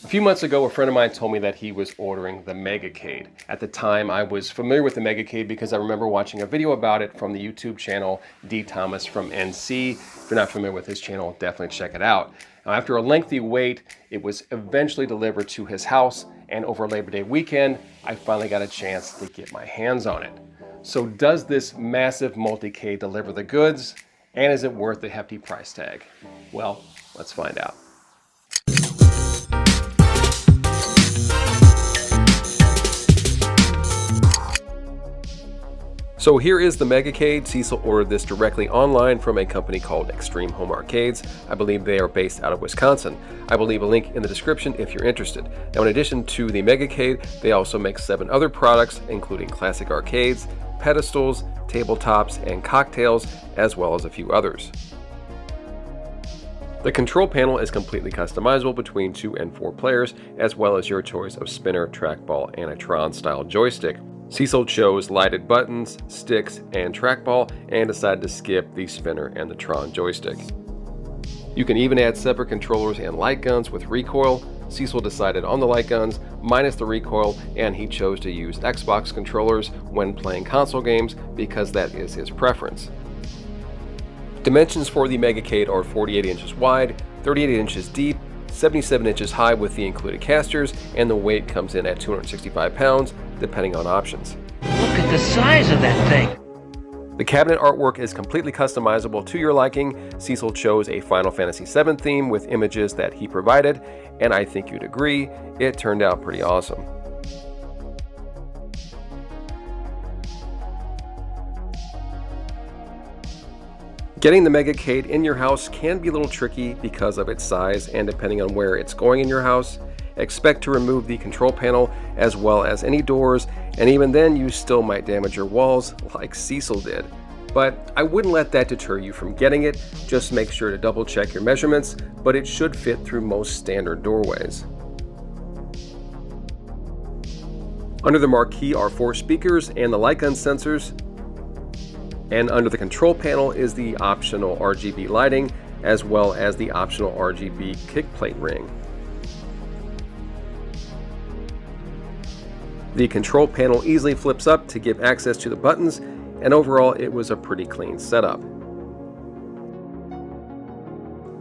A few months ago, a friend of mine told me that he was ordering the MEGACADE. At the time, I was familiar with the MEGACADE because I remember watching a video about it from the YouTube channel D. Thomas from NC. If you're not familiar with his channel, definitely check it out. Now, after a lengthy wait, it was eventually delivered to his house, and over Labor Day weekend, I finally got a chance to get my hands on it. So does this massive multicade deliver the goods, and is it worth the hefty price tag? Well, let's find out. So here is the MEGACADE. Cecil ordered this directly online from a company called Extreme Home Arcades. I believe they are based out of Wisconsin. I will leave a link in the description if you're interested. Now, in addition to the MEGACADE, they also make 7 other products, including classic arcades, pedestals, tabletops, and cocktails, as well as a few others. The control panel is completely customizable between 2 and 4 players, as well as your choice of spinner, trackball, and a Tron-style joystick. Cecil chose lighted buttons, sticks, and trackball, and decided to skip the spinner and the Tron joystick. You can even add separate controllers and light guns with recoil. Cecil decided on the light guns minus the recoil, and he chose to use Xbox controllers when playing console games because that is his preference. Dimensions for the MEGACADE are 48 inches wide, 38 inches deep, 77 inches high with the included casters, and the weight comes in at 265 pounds, depending on options. Look at the size of that thing! The cabinet artwork is completely customizable to your liking. Cecil chose a Final Fantasy VII theme with images that he provided, and I think you'd agree, it turned out pretty awesome. Getting the MEGACADE in your house can be a little tricky because of its size and depending on where it's going in your house. Expect to remove the control panel as well as any doors, and even then you still might damage your walls like Cecil did. But I wouldn't let that deter you from getting it. Just make sure to double check your measurements, but it should fit through most standard doorways. Under the marquee are 4 speakers and the light gun sensors. And under the control panel is the optional RGB lighting, as well as the optional RGB kickplate ring. The control panel easily flips up to give access to the buttons, and overall it was a pretty clean setup.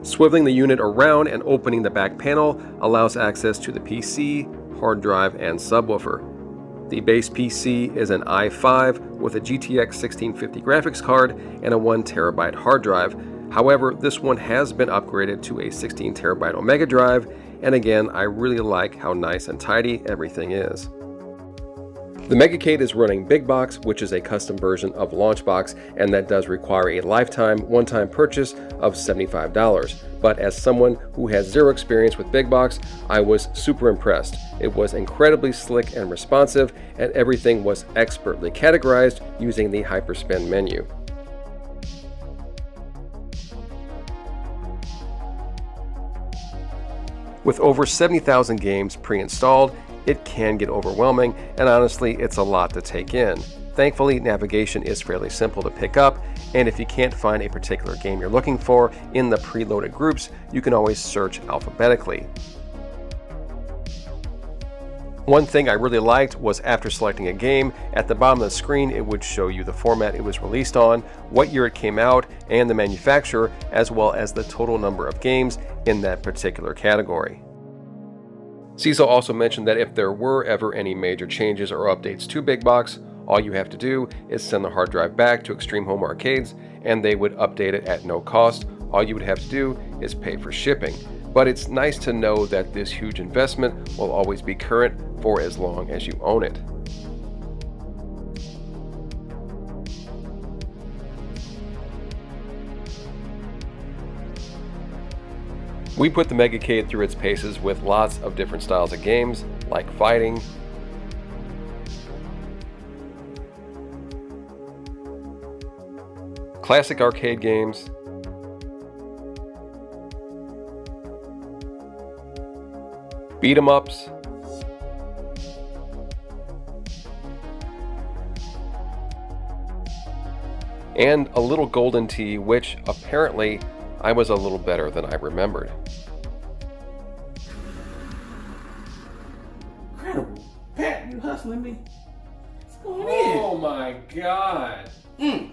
Swiveling the unit around and opening the back panel allows access to the PC, hard drive, and subwoofer. The base PC is an i5 with a GTX 1650 graphics card and a 1TB hard drive. However, this one has been upgraded to a 16TB Omega drive, and again, I really like how nice and tidy everything is. The MEGACADE is running Big Box, which is a custom version of Launchbox, and that does require a lifetime one-time purchase of $75. But as someone who has zero experience with Big Box, I was super impressed. It was incredibly slick and responsive, and everything was expertly categorized using the Hyperspin menu. With over 70,000 games pre-installed, it can get overwhelming, and honestly, it's a lot to take in. Thankfully, navigation is fairly simple to pick up, and if you can't find a particular game you're looking for in the preloaded groups, you can always search alphabetically. One thing I really liked was after selecting a game, at the bottom of the screen it would show you the format it was released on, what year it came out, and the manufacturer, as well as the total number of games in that particular category. Cecil also mentioned that if there were ever any major changes or updates to Big Box, all you have to do is send the hard drive back to Extreme Home Arcades and they would update it at no cost. All you would have to do is pay for shipping. But it's nice to know that this huge investment will always be current for as long as you own it. We put the MEGACADE through its paces with lots of different styles of games, like fighting, classic arcade games, beat 'em ups, and a little golden tea, which apparently I was a little better than I remembered. Pat, you hustling me? What's going Oh my God. in?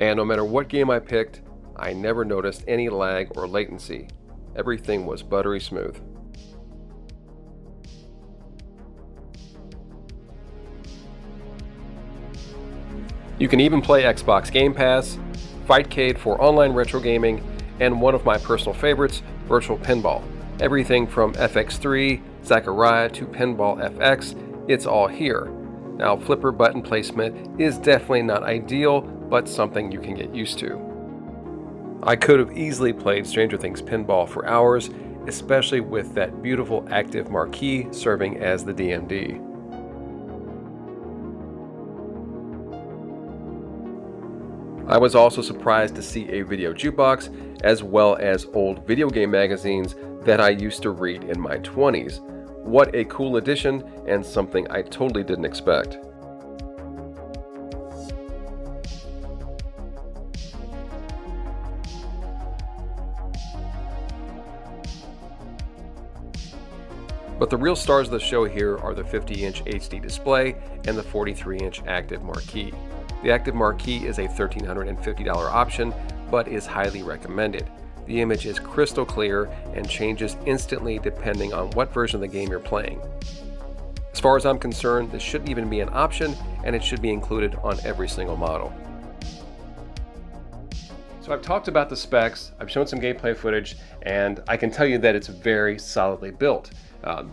And no matter what game I picked, I never noticed any lag or latency. Everything was buttery smooth. You can even play Xbox Game Pass, fight Cade for online retro gaming, and one of my personal favorites, Virtual Pinball. Everything from FX3, Zaccaria to Pinball FX, it's all here. Now, flipper button placement is definitely not ideal, but something you can get used to. I could have easily played Stranger Things Pinball for hours, especially with that beautiful active marquee serving as the DMD. I was also surprised to see a video jukebox, as well as old video game magazines that I used to read in my 20s. What a cool addition, and something I totally didn't expect. But the real stars of the show here are the 50-inch HD display and the 43-inch active marquee. The active marquee is a $1,350 option, but is highly recommended. The image is crystal clear and changes instantly depending on what version of the game you're playing. As far as I'm concerned, this shouldn't even be an option, and it should be included on every single model. So I've talked about the specs, I've shown some gameplay footage, and I can tell you that it's very solidly built.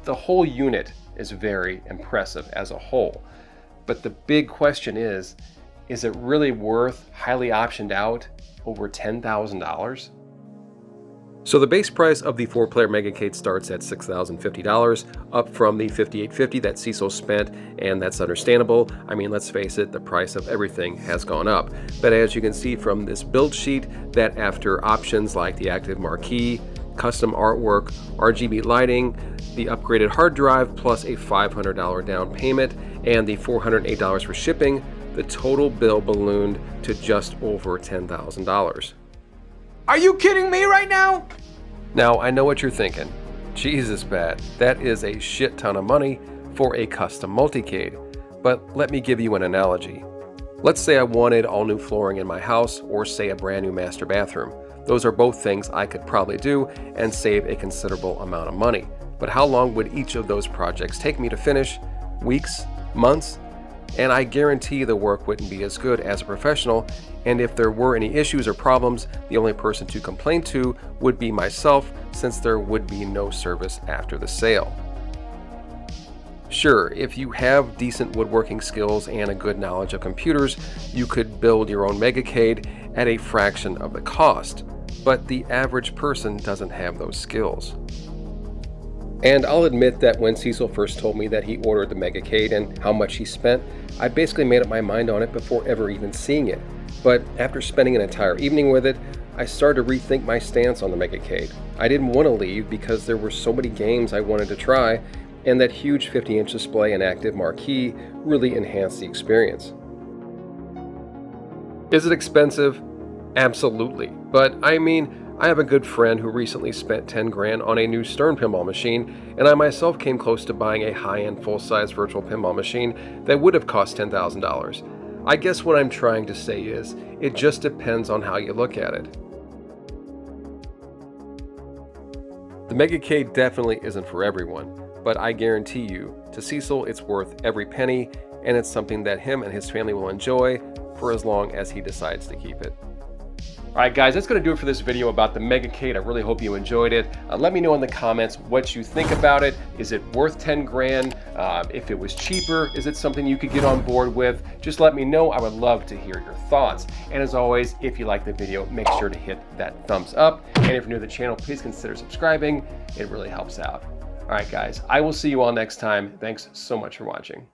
The whole unit is very impressive as a whole. But the big question is it really worth highly optioned out over $10,000? So the base price of the 4-player MEGACADE starts at $6,050, up from the $5,850 that Cecil spent, and that's understandable. I mean, let's face it, the price of everything has gone up. But as you can see from this build sheet, that after options like the active marquee, custom artwork, RGB lighting, the upgraded hard drive, plus a $500 down payment, and the $408 for shipping, the total bill ballooned to just over $10,000. Are you kidding me right now? Now, I know what you're thinking. Jesus, Pat, that is a shit ton of money for a custom multicade. But let me give you an analogy. Let's say I wanted all new flooring in my house, or say a brand new master bathroom. Those are both things I could probably do and save a considerable amount of money. But how long would each of those projects take me to finish? Weeks? Months? And I guarantee the work wouldn't be as good as a professional, and if there were any issues or problems, the only person to complain to would be myself, since there would be no service after the sale. Sure, if you have decent woodworking skills and a good knowledge of computers, you could build your own MEGACADE at a fraction of the cost, but the average person doesn't have those skills. And I'll admit that when Cecil first told me that he ordered the MEGACADE and how much he spent, I basically made up my mind on it before ever even seeing it. But after spending an entire evening with it, I started to rethink my stance on the MEGACADE. I didn't want to leave because there were so many games I wanted to try, and that huge 50-inch display and active marquee really enhanced the experience. Is it expensive? Absolutely. But I mean, I have a good friend who recently spent 10 grand on a new Stern pinball machine, and I myself came close to buying a high-end full-size virtual pinball machine that would have cost $10,000. I guess what I'm trying to say is, it just depends on how you look at it. The MEGACADE definitely isn't for everyone, but I guarantee you, to Cecil it's worth every penny, and it's something that him and his family will enjoy for as long as he decides to keep it. Alright guys, that's going to do it for this video about the MEGACADE. I really hope you enjoyed it. Let me know in the comments what you think about it. Is it worth 10 grand? If it was cheaper, is it something you could get on board with? Just let me know. I would love to hear your thoughts. And as always, if you like the video, make sure to hit that thumbs up. And if you're new to the channel, please consider subscribing. It really helps out. Alright guys, I will see you all next time. Thanks so much for watching.